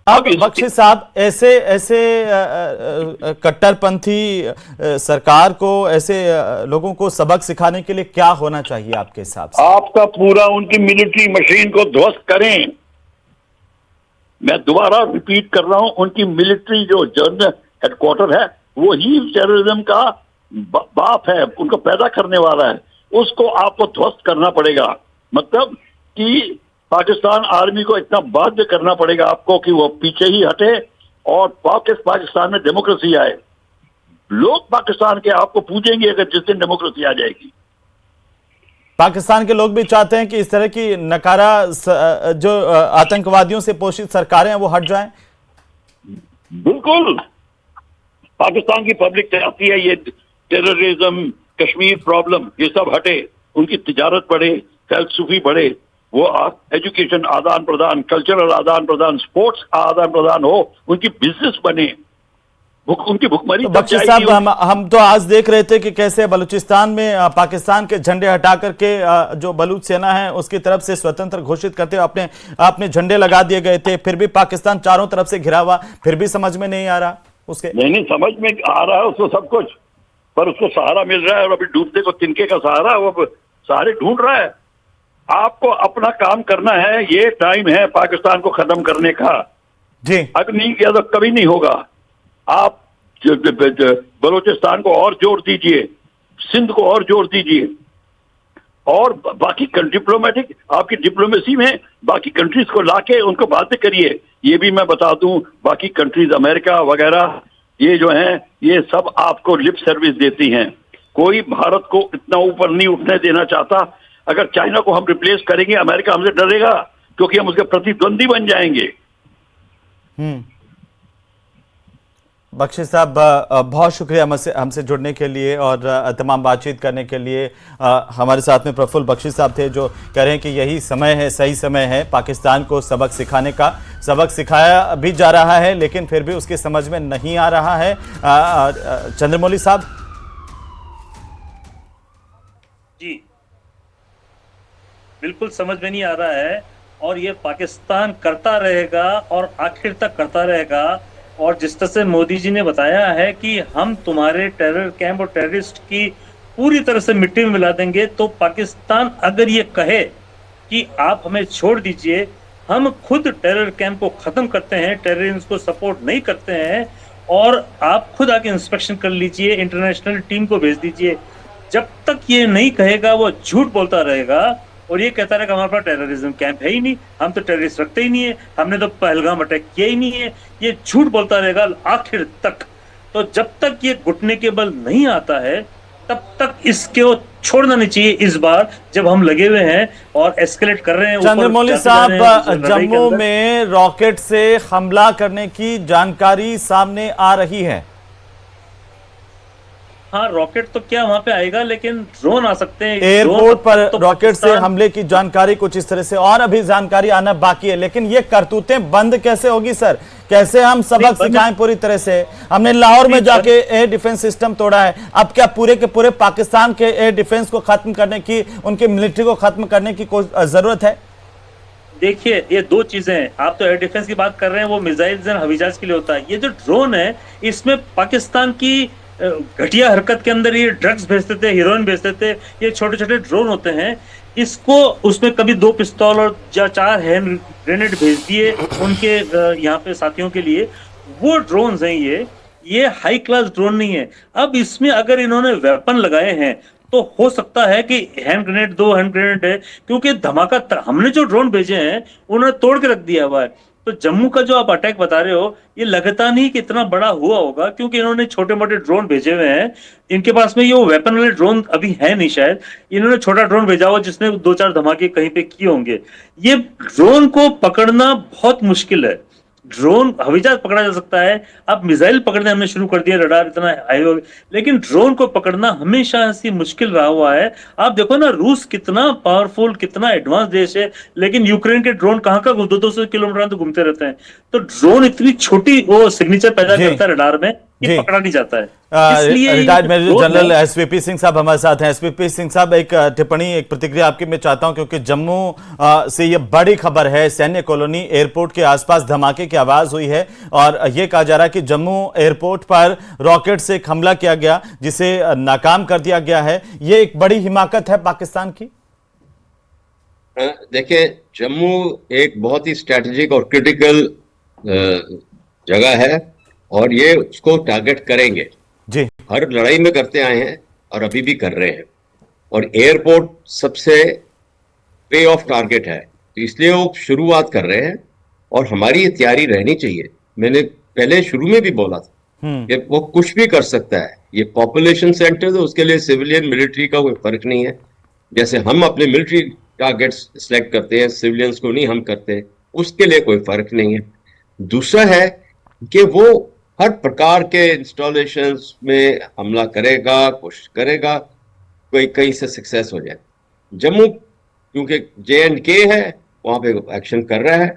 अब बख्शी साहब, ऐसे ऐसे कट्टरपंथी सरकार को, ऐसे लोगों को सबक सिखाने के लिए क्या होना चाहिए आपके हिसाब से? आपका पूरा उनकी मिलिट्री मशीन को ध्वस्त करें। मैं दोबारा रिपीट कर रहा हूं, उनकी मिलिट्री जो जनरल हेडक्वार्टर है वो ही टेररिज्म का बाप है, उनको पैदा करने वाला है। उसको आपको ध्वस्त करना पड़ेगा। मतलब कि पाकिस्तान आर्मी को इतना बाध्य करना पड़ेगा आपको कि वो पीछे ही हटे और पाकिस्तान में डेमोक्रेसी आए। लोग पाकिस्तान के आपको पूछेंगे अगर जिस दिन डेमोक्रेसी आ जाएगी। पाकिस्तान के लोग भी चाहते हैं कि इस तरह की नकारा जो आतंकवादियों से पोषित सरकारें हैं वो हट जाएं। बिल्कुल, पाकिस्तान की पब्लिक चाहती है ये टेररिज्म, कश्मीर प्रॉब्लम, ये सब हटे, उनकी तिजारत बढ़े, फलसफी बढ़े, वो एजुकेशन आदान प्रदान, कल्चरल आदान प्रदान, स्पोर्ट्स आदान प्रदान हो, उनकी बिजनेस बने, उनकी भुखमरी। तो बख्शी साहब, हम तो आज देख रहे थे कि कैसे बलूचिस्तान में पाकिस्तान के झंडे हटा करके जो बलूच सेना है उसकी तरफ से स्वतंत्र घोषित करते हुए अपने झंडे लगा दिए गए थे, फिर भी पाकिस्तान चारों तरफ से घिरा हुआ, फिर भी समझ में नहीं आ रहा उसके। नहीं, समझ में आ रहा है उसको सब कुछ, पर उसको सहारा मिल रहा है और अभी डूबते को तिनके का सहारा, वो सहारे ढूंढ रहा है। आपको अपना काम करना है, ये टाइम है पाकिस्तान को खत्म करने का जी। अगर नहीं किया तो कभी नहीं होगा। आप बलूचिस्तान को और जोर दीजिए, सिंध को और जोर दीजिए, और बाकी डिप्लोमेटिक आपकी डिप्लोमेसी में बाकी कंट्रीज को लाके उनको बातें करिए। ये भी मैं बता दूं, बाकी कंट्रीज अमेरिका वगैरह ये जो हैं ये सब आपको लिप सर्विस देती हैं। कोई भारत को इतना ऊपर नहीं उठने देना चाहता। अगर चाइना को हम रिप्लेस करेंगे, अमेरिका हमसे डरेगा क्योंकि हम उसके प्रतिद्वंदी बन जाएंगे। बख्शी साहब, बहुत शुक्रिया हमसे जुड़ने के लिए और तमाम बातचीत करने के लिए। हमारे साथ में प्रफुल्ल बख्शी साहब थे जो कह रहे हैं कि यही समय है, सही समय है पाकिस्तान को सबक सिखाने का। सबक सिखाया भी जा रहा है लेकिन फिर भी उसकी समझ में नहीं आ रहा है। चंद्रमौली साहब जी, बिल्कुल समझ में नहीं आ रहा है और ये पाकिस्तान करता रहेगा और आखिर तक करता रहेगा। और जिस तरह से मोदी जी ने बताया है कि हम तुम्हारे टेरर कैंप और टेररिस्ट की पूरी तरह से मिट्टी में मिला देंगे, तो पाकिस्तान अगर ये कहे कि आप हमें छोड़ दीजिए, हम खुद टेरर कैंप को खत्म करते हैं, टेररिस्ट को सपोर्ट नहीं करते हैं, और आप खुद आके इंस्पेक्शन कर लीजिए, इंटरनेशनल टीम को भेज दीजिए, जब तक ये नहीं कहेगा वो झूठ बोलता रहेगा और ये कहता रहेगा हमारे पास टेररिज्म कैंप है ही नहीं, हम तो टेररिस्ट रखते ही नहीं है, हमने तो पहलगाम अटैक किया ही नहीं है। ये झूठ बोलता रहेगा आखिर तक। तो जब तक ये घुटने के बल नहीं आता है तब तक इसको छोड़ना नहीं चाहिए। इस बार जब हम लगे हुए हैं और एस्केलेट कर रहे हैं। चंद्रमौली साहब, जम्मू में रॉकेट से हमला करने की जानकारी सामने आ रही है। हाँ, रॉकेट तो क्या वहां पे आएगा, लेकिन ड्रोन आ सकते हैं एयरपोर्ट पर। तो रॉकेट से हमले की जानकारी कुछ इस तरह से, और अभी जानकारी आना बाकी है, लेकिन ये करतूतें बंद कैसे होगी सर? कैसे हम सबक सिखाएं पूरी तरह से? हमने लाहौर में जाके एयर डिफेंस सिस्टम तोड़ा है, अब क्या पूरे के पूरे पाकिस्तान के एयर डिफेंस को खत्म करने की, उनकी मिलिट्री को खत्म करने की कोई जरूरत है? देखिए, ये दो चीजें हैं। आप तो एयर डिफेंस की बात कर रहे हैं, वो मिसाइल्स एंड हवाई जहाज के लिए होता है। ये जो ड्रोन है, इसमें पाकिस्तान की घटिया हरकत के अंदर ये ड्रग्स भेजते थे, हीरोइन भेजते थे, ये छोटे छोटे ड्रोन होते हैं। इसको उसमें कभी 2 पिस्तौल और 4 हैंड ग्रेनेड भेज दिए उनके यहाँ पे साथियों के लिए, वो ड्रोन्स हैं। ये हाई क्लास ड्रोन नहीं है। अब इसमें अगर इन्होंने वेपन लगाए हैं तो हो सकता है कि हैंड ग्रेनेड, 2 हैंड ग्रेनेड है, क्योंकि धमाका हमने जो ड्रोन भेजे हैं उन्होंने तोड़ के रख दिया हुआ है। तो जम्मू का जो आप अटैक बता रहे हो, ये लगता नहीं कि इतना बड़ा हुआ होगा, क्योंकि इन्होंने छोटे मोटे ड्रोन भेजे हुए हैं। इनके पास में ये वेपन वाले ड्रोन अभी है नहीं शायद। इन्होंने छोटा ड्रोन भेजा हुआ जिसने 2-4 धमाके कहीं पे किए होंगे। ये ड्रोन को पकड़ना बहुत मुश्किल है। ड्रोन हवाई जहाज पकड़ा जा सकता है, अब मिसाइल पकड़ने हमने शुरू कर दिया, रडार इतना हाई हो गया, लेकिन ड्रोन को पकड़ना हमेशा ऐसी मुश्किल रहा हुआ है। आप देखो ना, रूस कितना पावरफुल, कितना एडवांस देश है, लेकिन यूक्रेन के ड्रोन कहाँ का 200 किलोमीटर तो घूमते रहते हैं। तो ड्रोन इतनी छोटी वो सिग्नेचर पैदा करता है रडार में ये जी। पकड़ा नहीं जाता है। इसलिए रिटायर्ड मेजर drone जनरल है, एसपीपी सिंह साहब हमारे साथ हैं। एसपीपी सिंह साहब, एक टिप्पणी, एक प्रतिक्रिया आपकी मैं चाहता हूं, क्योंकि जम्मू से ये बड़ी खबर है, सैन्य कॉलोनी एयरपोर्ट के आसपास धमाके की आवाज हुई है और ये कहा जा रहा है कि जम्मू एयरपोर्ट पर रॉकेट से एक हमला किया गया जिसे नाकाम कर दिया गया है। ये एक बड़ी हिमाकत है पाकिस्तान की। देखिए, जम्मू एक बहुत ही स्ट्रैटेजिक और क्रिटिकल जगह है और ये उसको टारगेट करेंगे। जी। हर लड़ाई में करते आए हैं और अभी भी कर रहे हैं, और एयरपोर्ट सबसे पे ऑफ टारगेट है, तो इसलिए वो शुरुआत कर रहे हैं और हमारी ये तैयारी रहनी चाहिए। मैंने पहले शुरू में भी बोला था कि वो कुछ भी कर सकता है। ये पॉपुलेशन सेंटर, तो उसके लिए सिविलियन मिलिट्री का कोई फर्क नहीं है। जैसे हम अपने मिलिट्री टारगेट्स सिलेक्ट करते हैं, सिविलियंस को नहीं हम करते, उसके लिए कोई फर्क नहीं है। दूसरा है कि वो हर प्रकार के इंस्टॉलेशंस में हमला करेगा, कोशिश करेगा कोई कहीं से सक्सेस हो जाए। जम्मू क्योंकि JNK है, वहां पे एक्शन कर रहा है